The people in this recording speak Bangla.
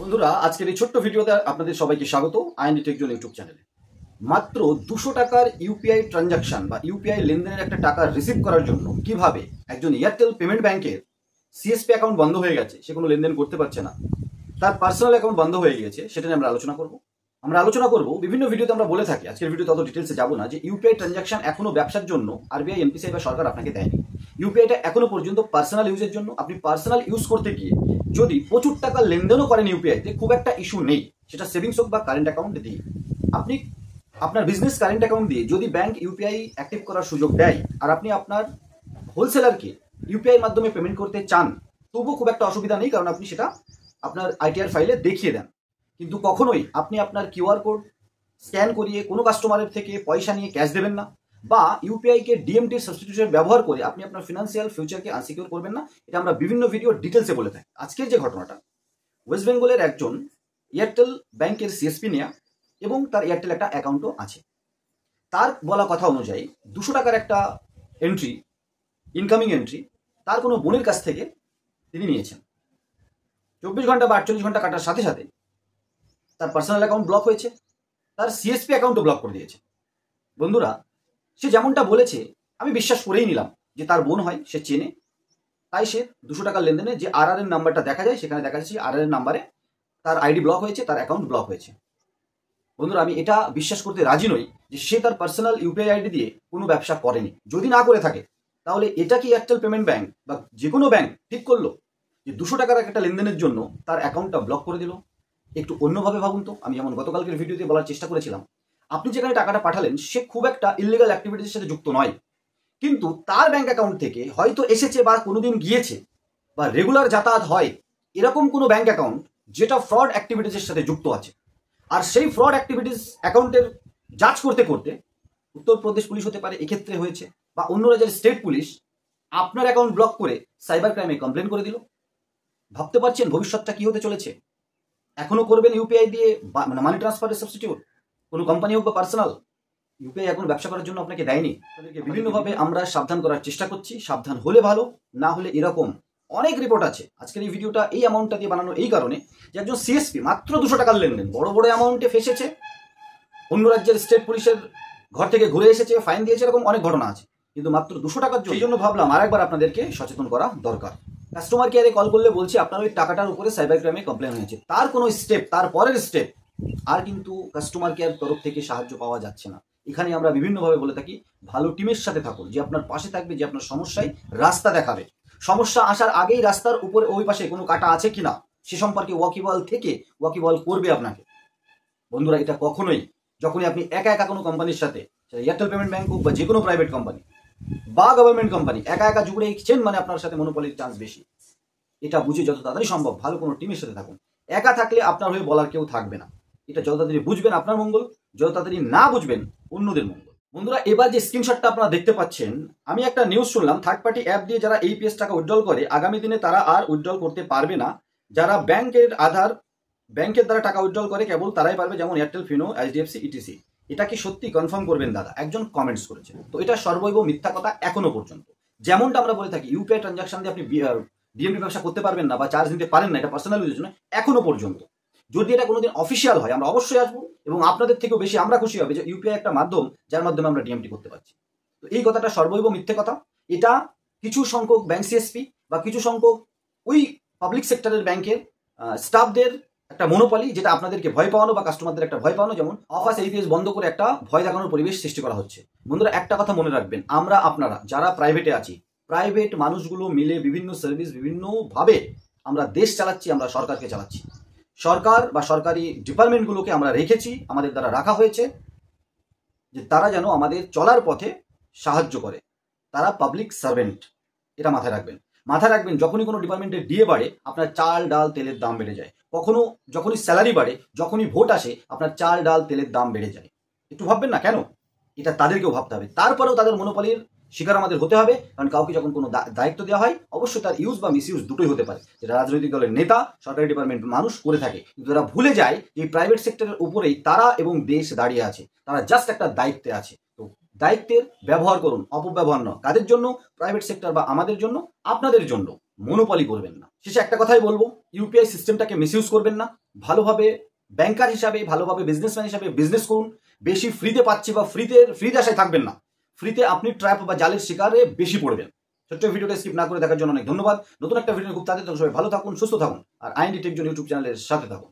বন্ধুরা, আজকের এই ছোট্ট ভিডিওতে আপনাদের সবাইকে স্বাগত আইএনডি টেক জোন ইউটিউব চ্যানেলে। মাত্র 200 টাকার ইউপিআই ট্রানজাকশন বা ইউপিআই লেনদেনের একটা টাকা রিসিভ করার জন্য কিভাবে একজন এয়ারটেল পেমেন্ট ব্যাংকের সিএসপি অ্যাকাউন্ট বন্ধ হয়ে গেছে, সে কোনো লেনদেন করতে পারছে না, তার পার্সোনাল অ্যাকাউন্ট বন্ধ হয়ে গিয়েছে, সেটা নিয়ে আমরা আলোচনা করব। বিভিন্ন ভিডিওতে আমরা বলে থাকি, আজকের ভিডিওতে অত ডিটেলসে যাবো না, যে ইউপিআই ট্রানজাকশন এখনো ব্যবসার জন্য আরবিআই, এনপিসিআই বা সরকার আপনাকে দেয়নি। ইউপিআইটা এখনো পর্যন্ত পার্সোনাল ইউজের জন্য। আপনি পার্সোনাল ইউজ করতে গিয়ে যদি প্রচুর টাকা লেনদেনও করেন ইউপিআইতে, খুব একটা ইস্যু নেই, সেটা সেভিংস হোক বা কারেন্ট অ্যাকাউন্ট দিয়ে। আপনি আপনার বিজনেস কারেন্ট অ্যাকাউন্ট দিয়ে যদি ব্যাংক ইউপিআই অ্যাক্টিভ করার সুযোগ দেয় আর আপনি আপনার হোলসেলারকে ইউপিআই মাধ্যমে পেমেন্ট করতে চান, তবুও খুব একটা অসুবিধা নেই, কারণ আপনি সেটা আপনার আইটিআর ফাইলে দেখিয়ে দেন। কিন্তু কখনোই আপনি আপনার কিউআর কোড স্ক্যান করিয়ে কোনো কাস্টমারের থেকে পয়সা নিয়ে ক্যাশ দেবেন না, বা ইউপিআইকে ডিএমটির সাবস্টিটিউশন ব্যবহার করে আপনি আপনার ফিনান্সিয়াল ফিউচারকে আনসিকিউর করবেন না। এটা আমরা বিভিন্ন ভিডিও ডিটেলসে বলে থাকি। আজকের যে ঘটনাটা, ওয়েস্ট বেঙ্গলের একজন এয়ারটেল ব্যাংকের সিএসপি নেয়া এবং তার এয়ারটেল একটা অ্যাকাউন্টও আছে। তার বলা কথা অনুযায়ী 200 টাকার একটা এন্ট্রি, ইনকামিং এন্ট্রি, তার কোনো বোনের কাছ থেকে তিনি নিয়েছেন। 24 ঘন্টা বা 48 ঘন্টা কাটার সাথে সাথে তার পার্সোনাল অ্যাকাউন্ট ব্লক হয়েছে, তার সিএসপি অ্যাকাউন্টও ব্লক করে দিয়েছে। বন্ধুরা, সে যেমনটা বলেছে আমি বিশ্বাস করেই নিলাম যে তার বোন হয়, সে চেনে, তাই সে 200 টাকার লেনদেনে যে আরআর নাম্বারটা দেখা যায়, সেখানে দেখা যাচ্ছে আরআর নাম্বারে তার আইডি ব্লক হয়েছে, তার অ্যাকাউন্ট ব্লক হয়েছে। বন্ধুরা, আমি এটা বিশ্বাস করতে রাজি নই যে সে তার পার্সোনাল ইউপিআই আইডি দিয়ে কোনো ব্যবসা করেনি। যদি না করে থাকে, তাহলে এটা কি এয়ারটেল পেমেন্ট ব্যাংক বা যে কোনো ব্যাংক ঠিক করলো যে 200 টাকার একটা লেনদেনের জন্য তার অ্যাকাউন্টটা ব্লক করে দিল? একটু অন্যভাবে ভাবুন তো। আমি যেমন গতকালকের ভিডিওতে বলার চেষ্টা করেছিলাম, আপনি যেখানে টাকাটা পাঠালেন সে খুব একটা ইললিগাল অ্যাক্টিভিটির সাথে যুক্ত নয়, কিন্তু তার ব্যাংক অ্যাকাউন্ট থেকে হয়তো এসেছে বা কোনোদিন গিয়েছে বা রেগুলার যাতায়াত হয় এরকম কোনো ব্যাংক অ্যাকাউন্ট যেটা ফ্রড অ্যাক্টিভিটিসের সাথে যুক্ত আছে। আর সেই ফ্রড অ্যাক্টিভিটিস অ্যাকাউন্টের যাচ করতে করতে উত্তরপ্রদেশ পুলিশ হতে পারে এক্ষেত্রে হয়েছে, বা অন্য রাজ্যের স্টেট পুলিশ আপনার অ্যাকাউন্ট ব্লক করে সাইবার ক্রাইমে কমপ্লেন করে দিল। ভাবতে পারছেন ভবিষ্যৎটা কি হতে চলেছে? এখনো করবেন ইউপিআই দিয়ে মানে মানি ট্রান্সফারের সাবস্টিটিউট? কোনো কোম্পানি হোক বা পার্সোনাল, ইউপিআই এখন ব্যবসা করার জন্য আপনাকে দেয়নি। তাদেরকে বিভিন্নভাবে আমরা সাবধান করার চেষ্টা করছি। সাবধান হলে ভালো, না হলে এরকম অনেক রিপোর্ট আছে। আজকের এই ভিডিওটা এই অ্যামাউন্টটা দিয়ে বানানো এই কারণে যে একজন সিএসপি মাত্র 200 টাকার লেনদেন, বড় বড় অ্যামাউন্টে ফেসেছে, অন্য রাজ্যের স্টেট পুলিশের ঘর থেকে ঘুরে এসেছে, ফাইন দিয়েছে, এরকম অনেক ঘটনা আছে। কিন্তু মাত্র 200 টাকার জন্য, এই জন্য ভাবলাম আরেকবার আপনাদেরকে সচেতন করা দরকার। কাস্টমার কেয়ারে কল করলে বলছি আপনার ওই টাকাটার উপরে সাইবার ক্রাইমে কমপ্লেন হয়েছে, তার কোনো স্টেপ, তার পরের স্টেপ আর কিন্তু কাস্টমার কেয়ার তরফ থেকে সাহায্য পাওয়া যাচ্ছে না। এখানে আমরা বিভিন্নভাবে বলে থাকি, ভালো টিমের সাথে থাকুন, যে আপনার পাশে থাকবে, যে আপনার সমস্যায় রাস্তা দেখাবে। সমস্যা আসার আগেই রাস্তার উপরে ওই পাশে কোনো কাটা আছে কিনা সে সম্পর্কে ওয়াকিবহাল থেকে ওয়াকিবহাল করবে আপনাকে। বন্ধুরা, এটা কখনোই, যখনই আপনি একা একা কোনো কোম্পানির সাথে, এয়ারটেল পেমেন্ট ব্যাংক হোক বা যে কোনো প্রাইভেট কোম্পানি বা গভর্নমেন্ট কোম্পানি, একা একা জুড়েছেন মানে আপনার সাথে মনোপলির চান্স বেশি। এটা বুঝে যত তাড়াতাড়ি সম্ভব ভালো কোনো টিমের সাথে থাকুন। একা থাকলে আপনার হয়ে বলার কেউ থাকবে না। এটা যত তাড়াতাড়ি বুঝবেন আপনার মঙ্গল, যত তাড়াতাড়ি না বুঝবেন অন্যদের মঙ্গল। বন্ধুরা, এবার যে স্ক্রিনশটটা আপনারা দেখতে পাচ্ছেন, আমি একটা নিউজ শুনলাম, থার্ড পার্টি অ্যাপ দিয়ে যারা এইপিএস টাকা উইথড্রল করে আগামী দিনে তারা আর উইথড্রল করতে পারবে না। যারা ব্যাংকের দ্বারা টাকা উইথড্রল করে কেবল তারাই পারবে, যেমন এয়ারটেল, ফিনো, এইচডিএফসি, ইটিসি। এটা কি সত্যি? কনফার্ম করবেন দাদা, একজন কমেন্টস করেছেন। তো এটা সর্বৈব মিথ্যা কথা এখনো পর্যন্ত। যেমনটা আমরা বলে থাকি ইউপিআই ট্রানজাকশন দিয়ে আপনি ডিএমপি ব্যবসা করতে পারবেন না বা চার্জ নিতে পারেন না, এটা পার্সোনাল ইউজের জন্য এখনো পর্যন্ত। যদি এটা কোনোদিন অফিসিয়াল হয় আমরা অবশ্যই আসবো, এবং আপনাদের থেকেও বেশি আমরা খুশি হবে যে ইউপিআই একটা মাধ্যম যার মাধ্যমে আমরা ডিএমটি করতে পারছি। তো এই কথাটা সর্বৈব মিথ্যে কথা। এটা কিছু সংখ্যক ব্যাংক সিএসপি বা কিছু সংখ্যক ওই পাবলিক সেক্টরের ব্যাংকের স্টাফদের একটা মনোপলি, যেটা আপনাদেরকে ভয় পাওয়ানো বা কাস্টমারদের একটা ভয় পাওয়ানো, যেমন অফাস এইপিএস বন্ধ করে একটা ভয় দেখানোর পরিবেশ সৃষ্টি করা হচ্ছে। বন্ধুরা, একটা কথা মনে রাখবেন, আপনারা যারা প্রাইভেটে আছি, প্রাইভেট মানুষগুলো মিলে বিভিন্ন সার্ভিস বিভিন্নভাবে আমরা দেশ চালাচ্ছি, আমরা সরকারকে চালাচ্ছি। সরকার বা সরকারি ডিপার্টমেন্টগুলোকে আমরা রেখেছি, আমাদের দ্বারা রাখা হয়েছে, যে তারা যেন আমাদের চলার পথে সাহায্য করে। তারা পাবলিক সার্ভেন্ট, এটা মাথায় রাখবেন। যখনই কোনো ডিপার্টমেন্টে ডিএ বাড়ে, আপনার চাল ডাল তেলের দাম বেড়ে যায়। যখনই স্যালারি বাড়ে, যখনই ভোট আসে, আপনার চাল ডাল তেলের দাম বেড়ে যায়। একটু ভাববেন না কেন? এটা তাদেরকেও ভাবতে হবে। তারপরেও তাদের মনোপলির শিকার আমাদের হতে হবে, কারণ কাউকে যখন কোনো দায়িত্ব দেওয়া হয় অবশ্যই তার ইউজ বা মিস ইউজ দুটোই হতে পারে, যেটা রাজনৈতিক দলের নেতা, সরকারি ডিপার্টমেন্ট মানুষ করে থাকে। কিন্তু তারা ভুলে যায় যে প্রাইভেট সেক্টরের উপরেই তারা এবং দেশ দাঁড়িয়ে আছে, তারা জাস্ট একটা দায়িত্বে আছে। তো দায়িত্বের ব্যবহার করুন, অপব্যবহার নয়। কাদের জন্য? প্রাইভেট সেক্টর বা আমাদের জন্য, আপনাদের জন্য। মনোপলি করবেন না। শেষে একটা কথাই বলবো, ইউপিআই সিস্টেমটাকে মিসইউজ করবেন না। ভালোভাবে ব্যাংকার হিসাবে, ভালোভাবে বিজনেসম্যান হিসাবে বিজনেস করুন। বেশি ফ্রিতে পাচ্ছি বা ফ্রিতে আশায় থাকবেন না। ফ্রিতে আপনি ট্র্যাপ বা জালের শিকারে বেশি পড়বেন। ছোট্ট ভিডিওটা স্কিপ না করে দেখার জন্য অনেক ধন্যবাদ। নতুন একটা ভিডিও খুব তাড়াতাড়ি, সবাই ভালো থাকুন, সুস্থ থাকুন আর আইএনডি টেক জোন ইউটিউব চ্যানেলের সাথে থাকুন।